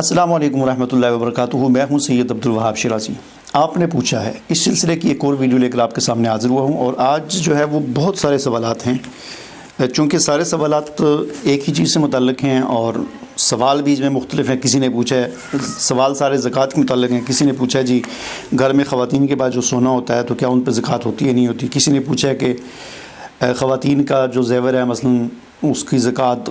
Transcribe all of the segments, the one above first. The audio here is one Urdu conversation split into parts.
السلام علیکم ورحمۃ اللہ وبرکاتہ۔ میں ہوں سید عبدالوہاب شیرازی۔ آپ نے پوچھا ہے، اس سلسلے کی ایک اور ویڈیو لے کر آپ کے سامنے حاضر ہوا ہوں، اور آج جو ہے وہ بہت سارے سوالات ہیں۔ چونکہ سارے سوالات ایک ہی چیز سے متعلق ہیں اور سوال بھی اس میں مختلف ہیں۔ کسی نے پوچھا ہے سوال سارے زکوٰۃ کے متعلق ہیں، کسی نے پوچھا ہے جی گھر میں خواتین کے بعد جو سونا ہوتا ہے تو کیا ان پہ زکوٰۃ ہوتی ہے نہیں ہوتی، کسی نے پوچھا ہے کہ خواتین کا جو زیور ہے مثلاً اس کی زکوٰۃ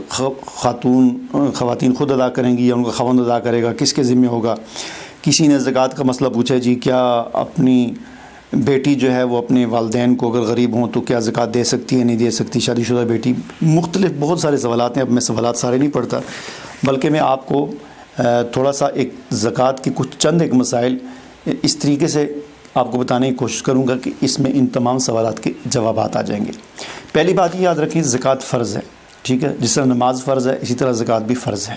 خواتین خود ادا کریں گی یا ان کا خاوند ادا کرے گا، کس کے ذمہ ہوگا۔ کسی نے زکوٰۃ کا مسئلہ پوچھا ہے جی کیا اپنی بیٹی جو ہے وہ اپنے والدین کو اگر غریب ہوں تو کیا زکوٰۃ دے سکتی ہے نہیں دے سکتی، شادی شدہ بیٹی۔ مختلف بہت سارے سوالات ہیں، اب میں سوالات سارے نہیں پڑھتا، بلکہ میں آپ کو تھوڑا سا ایک زکوٰۃ کے کچھ چند ایک مسائل اس طریقے سے آپ کو بتانے کی کوشش کروں گا کہ اس میں ان تمام سوالات کے جوابات آ جائیں گے۔ پہلی بات یہ یاد رکھیں، زکوٰۃ فرض ہے، ٹھیک ہے، جس طرح نماز فرض ہے اسی طرح زکوٰۃ بھی فرض ہے۔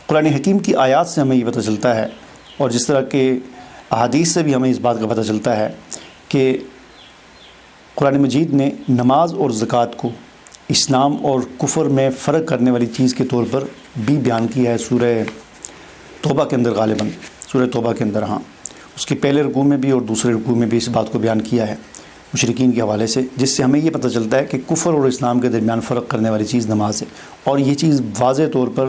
قرآن حکیم کی آیات سے ہمیں یہ پتہ چلتا ہے، اور جس طرح کہ احادیث سے بھی ہمیں اس بات کا پتہ چلتا ہے کہ قرآن مجید نے نماز اور زکوٰۃ کو اسلام اور کفر میں فرق کرنے والی چیز کے طور پر بھی بیان کیا ہے۔ سورہ توبہ کے اندر، غالباً سورہ توبہ کے اندر، ہاں اس کے پہلے رکوع میں بھی اور دوسرے رکوع میں بھی اس بات کو بیان کیا ہے مشرکین کے حوالے سے، جس سے ہمیں یہ پتہ چلتا ہے کہ کفر اور اسلام کے درمیان فرق کرنے والی چیز نماز ہے، اور یہ چیز واضح طور پر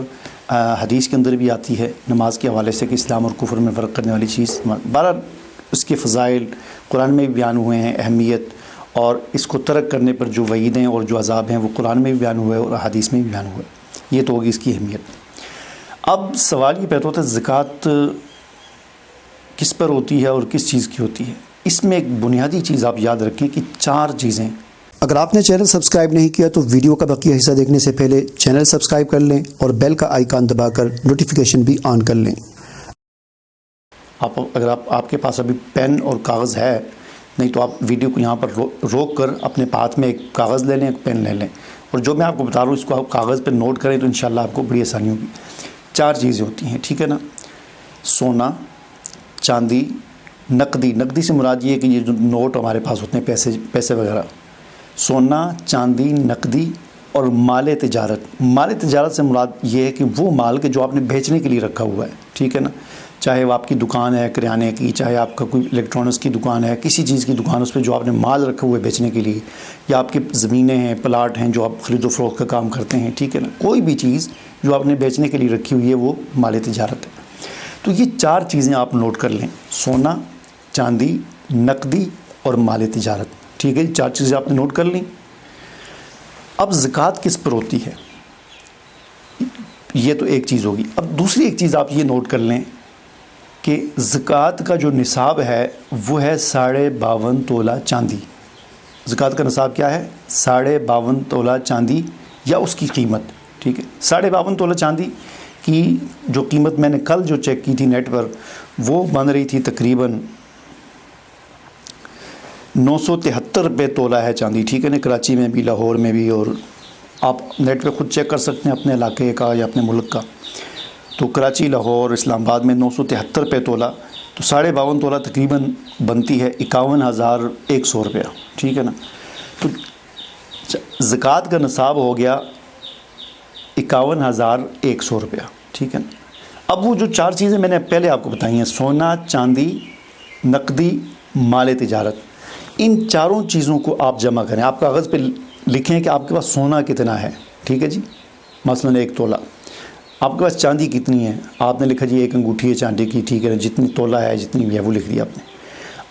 حدیث کے اندر بھی آتی ہے نماز کے حوالے سے کہ اسلام اور کفر میں فرق کرنے والی چیز۔ بہرحال اس کے فضائل قرآن میں بھی بیان ہوئے ہیں، اہمیت، اور اس کو ترک کرنے پر جو وعیدیں اور جو عذاب ہیں وہ قرآن میں بھی بیان ہوئے اور حدیث میں بھی بیان ہوئے۔ یہ تو ہوگی اس کی اہمیت۔ اب سوال یہ پیدا ہوتا ہے زکوٰۃ کس پر ہوتی ہے اور کس چیز کی ہوتی ہے۔ اس میں ایک بنیادی چیز آپ یاد رکھیں کہ 4 چیزیں۔ اگر آپ نے چینل سبسکرائب نہیں کیا تو ویڈیو کا بقیہ حصہ دیکھنے سے پہلے چینل سبسکرائب کر لیں اور بیل کا آئیکن دبا کر نوٹیفیکیشن بھی آن کر لیں۔ اگر آپ کے پاس ابھی پین اور کاغذ ہے، نہیں تو آپ ویڈیو کو یہاں پر روک کر اپنے ہاتھ میں ایک کاغذ لے لیں، ایک پین لے لیں، اور جو میں آپ کو بتا رہا ہوں اس کو آپ کاغذ پہ نوٹ کریں تو انشاءاللہ آپ کو بڑی آسانی ہوگی۔ 4 چیزیں ہوتی ہیں، ٹھیک ہے نا۔ سونا، چاندی، نقدی سے مراد یہ ہے کہ یہ جو نوٹ ہمارے پاس ہوتے ہیں، پیسے وغیرہ، سونا، چاندی، نقدی اور مال تجارت۔ مال تجارت سے مراد یہ ہے کہ وہ مال کہ جو آپ نے بیچنے کے لیے رکھا ہوا ہے، ٹھیک ہے نا، چاہے وہ آپ کی دکان ہے کریانے کی، چاہے آپ کا کوئی الیکٹرانکس کی دکان ہے، کسی چیز کی دکان، اس پہ جو آپ نے مال رکھا ہوا ہے بیچنے کے لیے، یا آپ کی زمینیں ہیں، پلاٹ ہیں جو آپ خرید و فروخت کا کام کرتے ہیں، ٹھیک ہے نا، کوئی بھی چیز جو آپ نے بیچنے کے لیے رکھی ہوئی ہے وہ مال تجارت ہے۔ تو یہ 4 چیزیں آپ نوٹ کر لیں، سونا، چاندی، نقدی اور مال تجارت، ٹھیک ہے، 4 چیزیں آپ نے نوٹ کر لیں۔ اب زکوٰۃ کس پر ہوتی ہے، یہ تو ایک چیز ہوگی۔ اب دوسری ایک چیز آپ یہ نوٹ کر لیں کہ زکوٰۃ کا جو نصاب ہے وہ ہے 52.5 تولہ چاندی۔ زکوٰۃ کا نصاب کیا ہے؟ 52.5 تولہ چاندی یا اس کی قیمت، ٹھیک ہے۔ 52.5 تولہ چاندی کی جو قیمت میں نے کل جو چیک کی تھی نیٹ پر، وہ بن رہی تھی تقریباً 973 روپے تولہ ہے چاندی، ٹھیک ہے نا، کراچی میں بھی، لاہور میں بھی، اور آپ نیٹ پہ خود چیک کر سکتے ہیں اپنے علاقے کا یا اپنے ملک کا۔ تو کراچی، لاہور، اسلام آباد میں 973 روپے تولہ، تو 52.5 تولہ تقریباً بنتی ہے 51,100 روپیہ، ٹھیک ہے نا۔ تو زکوٰۃ کا نصاب ہو گیا 51,100 روپیہ، ٹھیک ہے نا۔ اب وہ جو 4 چیزیں میں نے پہلے آپ کو بتائی ہیں، سونا، چاندی، نقدی، مال تجارت، ان 4 چیزوں کو آپ جمع کریں۔ آپ کاغذ پہ لکھیں کہ آپ کے پاس سونا کتنا ہے، ٹھیک ہے جی، مثلاً 1 تولہ۔ آپ کے پاس چاندی کتنی ہے، آپ نے لکھا جی 1 انگوٹھی ہے چاندی کی، ٹھیک ہے نا، جتنی تولہ ہے جتنی بھی ہے وہ لکھ دیا آپ نے۔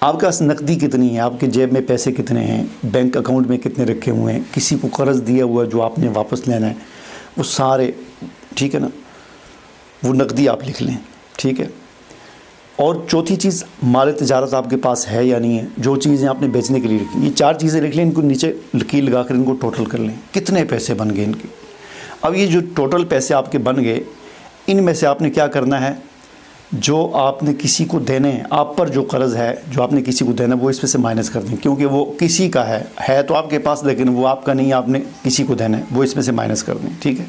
آپ کے پاس نقدی کتنی ہے، آپ کے جیب میں پیسے کتنے ہیں، بینک اکاؤنٹ میں کتنے رکھے ہوئے ہیں، کسی کو قرض دیا ہوا ہے جو آپ نے واپس لینا ہے، وہ سارے، ٹھیک ہے نا، وہ نقدی آپ لکھ لیں، ٹھیک ہے۔ اور چوتھی چیز مال تجارت آپ کے پاس ہے یا نہیں ہے، جو چیزیں آپ نے بیچنے کے لیے رکھی، یہ 4 چیزیں لکھ لیں، ان کو نیچے لکیر لگا کر ان کو ٹوٹل کر لیں، کتنے پیسے بن گئے ان کے۔ اب یہ جو ٹوٹل پیسے آپ کے بن گئے، ان میں سے آپ نے کیا کرنا ہے، جو آپ نے کسی کو دینے ہیں، آپ پر جو قرض ہے جو آپ نے کسی کو دینا ہے وہ اس میں سے مائنس کر دیں، کیونکہ وہ کسی کا ہے تو آپ کے پاس لیکن وہ آپ کا نہیں، آپ نے کسی کو دینا ہے، وہ اس میں سے مائنس کر دیں، ٹھیک ہے۔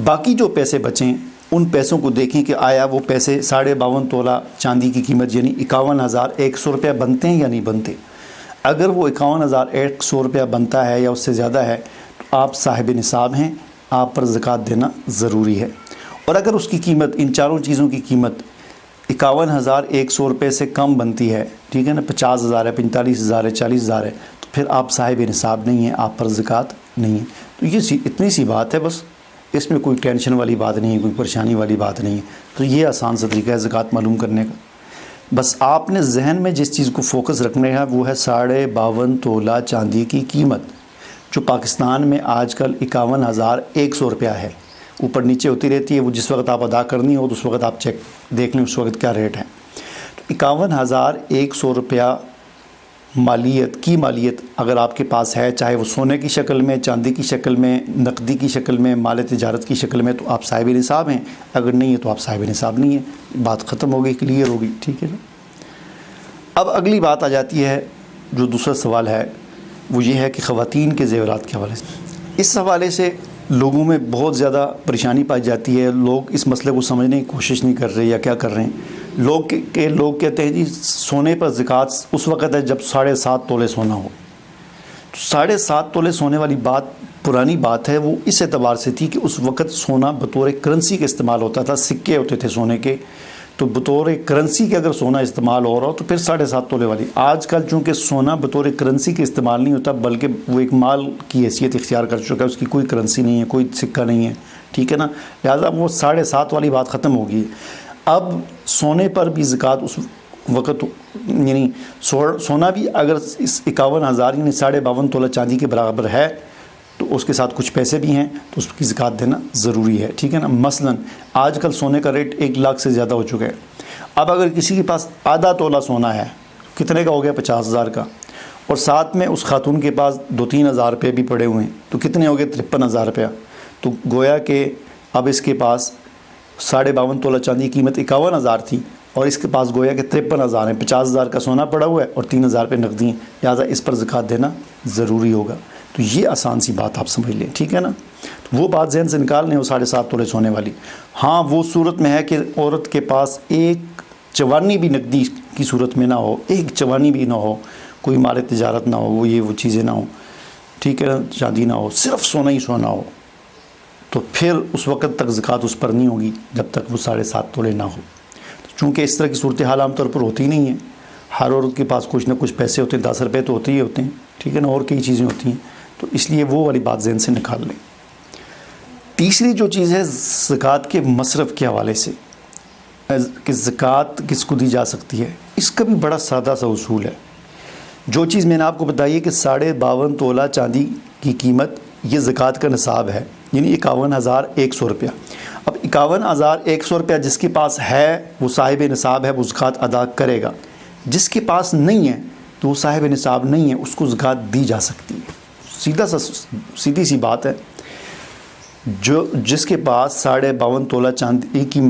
باقی جو پیسے بچیں ان پیسوں کو دیکھیں کہ آیا وہ پیسے 52.5 تولہ چاندی کی قیمت یعنی 51,100 روپیہ بنتے ہیں یا نہیں بنتے۔ اگر وہ 51,100 روپیہ بنتا ہے یا اس سے زیادہ ہے تو آپ صاحب نصاب ہیں، آپ پر زکوٰۃ دینا ضروری ہے۔ اور اگر اس کی قیمت، ان چاروں چیزوں کی قیمت 51,100 روپے سے کم بنتی ہے، ٹھیک ہے نا، 50,000 ہے، 45,000 ہے، 40,000 ہے، تو پھر آپ صاحب نصاب نہیں ہیں، آپ پر زکوٰۃ نہیں ہے۔ تو یہ اتنی سی بات ہے، بس اس میں کوئی ٹینشن والی بات نہیں ہے، کوئی پریشانی والی بات نہیں ہے۔ تو یہ آسان سا طریقہ ہے زکوٰۃ معلوم کرنے کا۔ بس آپ نے ذہن میں جس چیز کو فوکس رکھنا ہے وہ ہے 52.5 تولہ چاندی کی قیمت، جو پاکستان میں آج کل 51,100 روپیہ ہے۔ اوپر نیچے ہوتی رہتی ہے، وہ جس وقت آپ ادا کرنی ہو تو اس وقت آپ چیک دیکھ لیں اس وقت کیا ریٹ ہے۔ تو 51,100 روپیہ مالیت اگر آپ کے پاس ہے، چاہے وہ سونے کی شکل میں، چاندی کی شکل میں، نقدی کی شکل میں، مال تجارت کی شکل میں، تو آپ صاحب نصاب ہیں، اگر نہیں ہے تو آپ صاحب نصاب نہیں ہیں۔ بات ختم ہو گئی، کلیئر ہوگی، ٹھیک ہے نا۔ اب اگلی بات آ جاتی ہے، جو دوسرا سوال ہے وہ یہ ہے کہ خواتین کے زیورات کے حوالے سے، اس حوالے سے لوگوں میں بہت زیادہ پریشانی پائی جاتی ہے۔ لوگ اس مسئلے کو سمجھنے کی کوشش نہیں کر رہے یا کیا کر رہے ہیں۔ لوگ کہتے ہیں جی سونے پر زکوٰۃ اس وقت ہے جب 7.5 تولے سونا ہو۔ 7.5 تولے سونے والی بات پرانی بات ہے، وہ اس اعتبار سے تھی کہ اس وقت سونا بطور کرنسی کا استعمال ہوتا تھا، سکے ہوتے تھے سونے کے، تو بطور کرنسی کے اگر سونا استعمال ہو رہا ہو تو پھر 7.5 تولے والی۔ آج کل چونکہ سونا بطور کرنسی کے استعمال نہیں ہوتا، بلکہ وہ ایک مال کی حیثیت اختیار کر چکا ہے، اس کی کوئی کرنسی نہیں ہے، کوئی سکہ نہیں ہے، ٹھیک ہے نا، لہٰذا وہ 7.5 والی بات ختم ہو گئی۔ اب سونے پر بھی زکوٰۃ اس وقت، یعنی سونا بھی اگر اس 51,000 یعنی 52.5 تولہ چاندی کے برابر ہے تو اس کے ساتھ کچھ پیسے بھی ہیں تو اس کی زکوٰۃ دینا ضروری ہے، ٹھیک ہے نا۔ مثلاً آج کل سونے کا ریٹ 1 لاکھ سے زیادہ ہو چکا ہے۔ اب اگر کسی کے پاس آدھا تولہ سونا ہے، کتنے کا ہو گیا؟ 50,000 کا، اور ساتھ میں اس خاتون کے پاس 2-3 ہزار روپے بھی پڑے ہوئے ہیں، تو کتنے ہو گئے؟ 53,000 روپیہ۔ تو گویا کہ اب اس کے پاس 52.5 تولہ چاندی کی قیمت 51,000 تھی، اور اس کے پاس گویا کہ 53,000 ہیں، 50,000 کا سونا پڑا ہوا ہے اور 3,000 روپے نقدی ہیں، لہٰذا اس پر زکوٰۃ دینا ضروری ہوگا۔ تو یہ آسان سی بات آپ سمجھ لیں، ٹھیک ہے نا۔ تو وہ بات ذہن سے نکال لیں، وہ 7.5 تولے سونے والی۔ ہاں وہ صورت میں ہے کہ عورت کے پاس ایک چوانی بھی نقدی کی صورت میں نہ ہو، ایک چوانی بھی نہ ہو، کوئی مال تجارت نہ ہو، وہ چیزیں نہ ہوں، ٹھیک ہے نا، چاندی نہ ہو، صرف سونا ہی سونا ہو، تو پھر اس وقت تک زکوٰۃ اس پر نہیں ہوگی جب تک وہ 7.5 تولے نہ ہو۔ چونکہ اس طرح کی صورتحال عام طور پر ہوتی نہیں ہے، ہر عورت کے پاس کچھ نہ کچھ پیسے ہوتے ہیں، 10 روپے تو ہوتے ہی ہوتے ہیں، ٹھیک ہے نا، اور کئی چیزیں ہوتی ہیں، تو اس لیے وہ والی بات ذہن سے نکال لیں۔ تیسری جو چیز ہے زکوٰۃ کے مصرف کے حوالے سے، کہ زکوٰۃ کس کو دی جا سکتی ہے، اس کا بھی بڑا سادہ سا اصول ہے۔ جو چیز میں نے آپ کو بتائی ہے کہ 52.5 تولہ چاندی کی قیمت یہ زکوٰۃ کا نصاب ہے، یعنی 51,100 روپیہ۔ اب 51,100 روپیہ جس کے پاس ہے وہ صاحب نصاب ہے، وہ زکوٰۃ ادا کرے گا۔ جس کے پاس نہیں ہے تو وہ صاحب نصاب نہیں ہے، اس کو زکوٰۃ دی جا سکتی ہے۔ سیدھی سی بات ہے۔ جس کے پاس 52.5 تولہ چاندی کی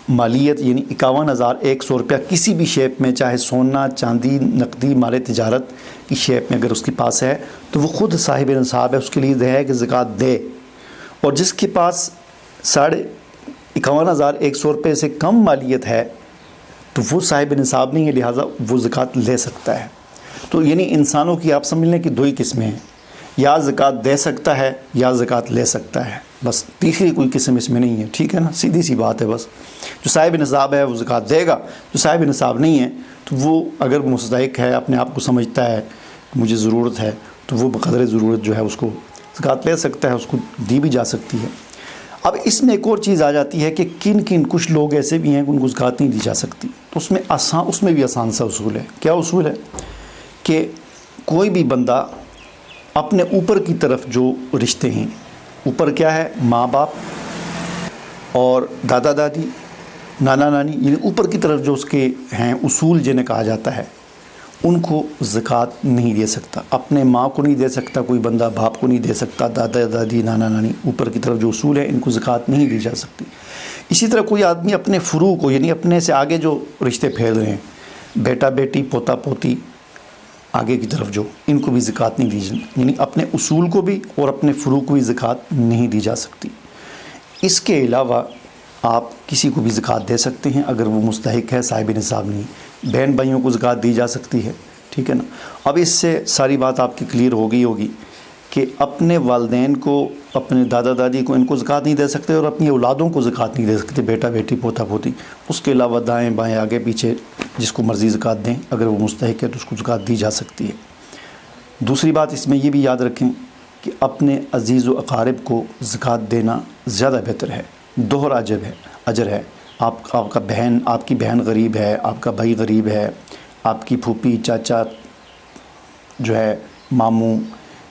مالیت یعنی 51,100 روپیہ کسی بھی شیپ میں، چاہے سونا، چاندی، نقدی، مال تجارت کی شیپ میں اگر اس کے پاس ہے تو وہ خود صاحب نصاب ہے، اس کے لیے ہے کہ زکوٰۃ دے۔ اور جس کے پاس 51,100 روپے سے کم مالیت ہے تو وہ صاحب نصاب نہیں ہے، لہٰذا وہ زکوٰۃ لے سکتا ہے۔ تو یعنی انسانوں کی آپ سمجھ لیں کہ 2 ہی قسمیں ہیں، یا زکوٰۃ دے سکتا ہے یا زکوٰۃ لے سکتا ہے، بس تیسری کوئی قسم اس میں نہیں ہے، ٹھیک ہے نا، سیدھی سی بات ہے۔ بس جو صاحب نصاب ہے وہ زکوٰۃ دے گا، جو صاحب نصاب نہیں ہے تو وہ اگر مستحق ہے، اپنے آپ کو سمجھتا ہے مجھے ضرورت ہے، تو وہ بقدر ضرورت جو ہے اس کو زکوٰۃ لے سکتا ہے، اس کو دی بھی جا سکتی ہے۔ اب اس میں ایک اور چیز آ جاتی ہے کہ کن کچھ لوگ ایسے بھی ہیں کہ ان کو زکوٰۃ نہیں دی جا سکتی، تو اس میں بھی آسان سا اصول ہے۔ کیا اصول ہے؟ کہ کوئی بھی بندہ اپنے اوپر کی طرف جو رشتے ہیں، اوپر کیا ہے؟ ماں باپ اور دادا دادی، نانا نانی، یعنی اوپر کی طرف جو اس کے ہیں اصول جنہیں کہا جاتا ہے، ان کو زکوٰۃ نہیں دے سکتا۔ اپنے ماں کو نہیں دے سکتا کوئی بندہ، باپ کو نہیں دے سکتا، دادا دادی، نانا نانی، اوپر کی طرف جو اصول ہیں ان کو زکوٰۃ نہیں دی جا سکتی۔ اسی طرح کوئی آدمی اپنے فروع کو، یعنی اپنے سے آگے جو رشتے پھیل رہے ہیں، بیٹا بیٹی، پوتا پوتی، آگے کی طرف جو، ان کو بھی زکوٰۃ نہیں دی جاتی، یعنی اپنے اصول کو بھی اور اپنے فروع کو بھی زکوٰۃ نہیں دی جا سکتی۔ اس کے علاوہ آپ کسی کو بھی زکوٰۃ دے سکتے ہیں اگر وہ مستحق ہے، صاحب نصاب نہیں۔ بہن بھائیوں کو زکوٰۃ دی جا سکتی ہے، ٹھیک ہے نا۔ اب اس سے ساری بات آپ کی کلیئر ہو گئی ہوگی کہ اپنے والدین کو، اپنے دادا دادی کو، ان کو زکوٰۃ نہیں دے سکتے، اور اپنی اولادوں کو زکوٰۃ نہیں دے سکتے، بیٹا بیٹی پوتا پوتی. اس کے علاوہ دائیں بائیں آگے پیچھے جس کو مرضی زکوٰۃ دیں، اگر وہ مستحق ہے تو اس کو زکوٰۃ دی جا سکتی ہے. دوسری بات اس میں یہ بھی یاد رکھیں کہ اپنے عزیز و اقارب کو زکوٰۃ دینا زیادہ بہتر ہے، دوہرا اجر ہے. آپ کی بہن غریب ہے، آپ کا بھائی غریب ہے، آپ کی پھوپھی چاچا جو ہے، ماموں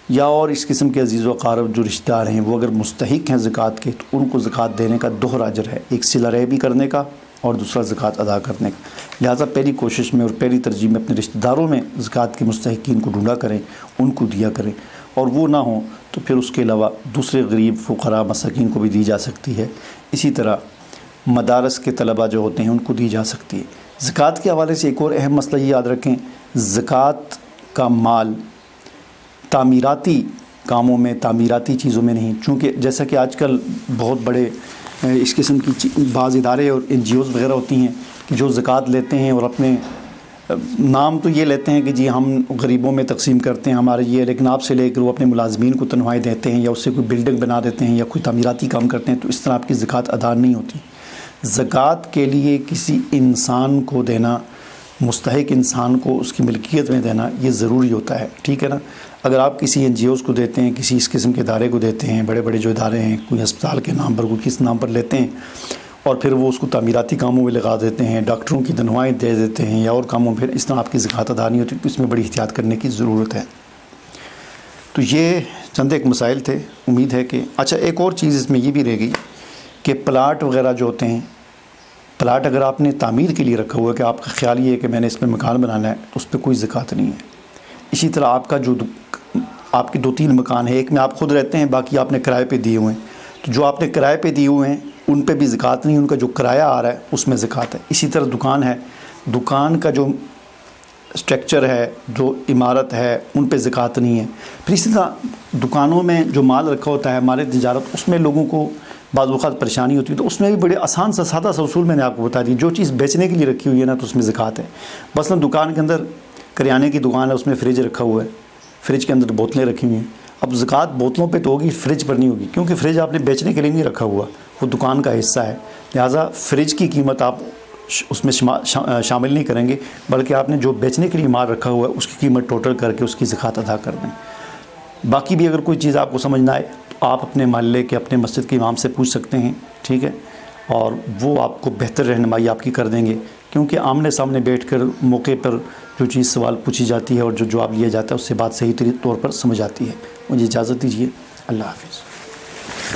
یا اور اس قسم کے عزیز و اقارب جو رشتہ دار ہیں، وہ اگر مستحق ہیں زکوٰۃ کے تو ان کو زکوٰۃ دینے کا دوہرا اجر ہے، ایک صلہ رحمی کرنے کا اور دوسرا زکوٰۃ ادا کرنے کا. لہٰذا پہلی کوشش میں اور پہلی ترجیح میں اپنے رشتہ داروں میں زکوٰۃ کے مستحقین کو ڈھونڈا کریں، ان کو دیا کریں، اور وہ نہ ہوں تو پھر اس کے علاوہ دوسرے غریب فقراء مساکین کو بھی دی جا سکتی ہے. اسی طرح مدارس کے طلباء جو ہوتے ہیں ان کو دی جا سکتی ہے. زکوٰۃ کے حوالے سے ایک اور اہم مسئلہ یہ یاد رکھیں، زکوٰۃ کا مال تعمیراتی کاموں میں، تعمیراتی چیزوں میں نہیں. چونکہ جیسا کہ آج کل بہت بڑے اس قسم کی بعض ادارے اور NGOs وغیرہ ہوتی ہیں کہ جو زکوٰۃ لیتے ہیں اور اپنے نام تو یہ لیتے ہیں کہ جی ہم غریبوں میں تقسیم کرتے ہیں ہمارے یہ، لیکن آپ سے لے کر وہ اپنے ملازمین کو تنخواہیں دیتے ہیں یا اس سے کوئی بلڈنگ بنا دیتے ہیں یا کوئی تعمیراتی کام کرتے ہیں، تو اس طرح آپ کی زکوٰۃ ادا نہیں ہوتی. زکوٰۃ کے لیے کسی انسان کو دینا، مستحق انسان کو اس کی ملکیت میں دینا، یہ ضروری ہوتا ہے. ٹھیک ہے نا. اگر آپ کسی NGOs کو دیتے ہیں، کسی اس قسم کے ادارے کو دیتے ہیں، بڑے بڑے جو ادارے ہیں، کوئی ہسپتال کے نام پر، کوئی کس نام پر لیتے ہیں، اور پھر وہ اس کو تعمیراتی کاموں میں لگا دیتے ہیں، ڈاکٹروں کی تنخواہیں دے دیتے ہیں یا اور کاموں میں، پھر اس طرح آپ کی زکوٰۃ ادا نہیں ہوتی. تو اس میں بڑی احتیاط کرنے کی ضرورت ہے. تو یہ چند ایک مسائل تھے. امید ہے کہ اچھا ایک اور چیز اس میں یہ بھی رہ گئی کہ پلاٹ وغیرہ جو ہوتے ہیں، پلاٹ اگر آپ نے تعمیر کے لیے رکھا ہوا ہے کہ آپ کا خیال یہ ہے کہ میں نے اس پہ مکان بنانا ہے، تو اس پہ کوئی زکوٰۃ نہیں ہے. اسی طرح آپ کا جو آپ کے 2-3 مکان ہیں، ایک میں آپ خود رہتے ہیں، باقی آپ نے کرائے پہ دیے ہوئے ہیں، تو جو آپ نے کرائے پہ دیے ہوئے ہیں ان پہ بھی زکوٰۃ نہیں، ان کا جو کرایہ آ رہا ہے اس میں زکوٰۃ ہے. اسی طرح دکان ہے، دکان کا جو اسٹرکچر ہے، جو عمارت ہے، ان پہ زکوٰۃ نہیں ہے. پھر اسی طرح دکانوں میں جو مال رکھا ہوتا ہے ہمارے تجارت، اس میں لوگوں کو بعض اوقات پریشانی ہوتی ہے، تو اس میں بھی بڑے آسان سا سادہ سا اصول میں نے آپ کو بتا دی. جو چیز بیچنے کے لیے رکھی ہوئی ہے نا تو اس میں زکوٰۃ ہے. مثلا دکان کے اندر کریانے کی دکان ہے، اس میں فریج رکھا ہوا ہے، فریج کے اندر بوتلیں رکھی ہوئی ہیں. اب زکوٰۃ بوتلوں پہ تو ہوگی، فریج پر نہیں ہوگی، کیونکہ فریج آپ نے بیچنے کے لیے نہیں رکھا ہوا، وہ دکان کا حصہ ہے. لہٰذا فریج کی قیمت آپ اس میں شامل نہیں کریں گے، بلکہ آپ نے جو بیچنے کے لیے مال رکھا ہوا ہے اس کی قیمت ٹوٹل کر کے اس کی زکوٰۃ ادا کر دیں. باقی بھی اگر کوئی چیز آپ کو سمجھ نہ آئے تو آپ اپنے محلے کے، اپنے مسجد کے امام سے پوچھ سکتے ہیں. ٹھیک ہے. اور وہ آپ کو بہتر رہنمائی آپ کی کر دیں گے، کیونکہ آمنے سامنے بیٹھ کر موقع پر جو چیز سوال پوچھی جاتی ہے اور جو جواب لیا جاتا ہے اس سے بات صحیح طور پر سمجھ آتی ہے. مجھے اجازت دیجیے. اللہ حافظ.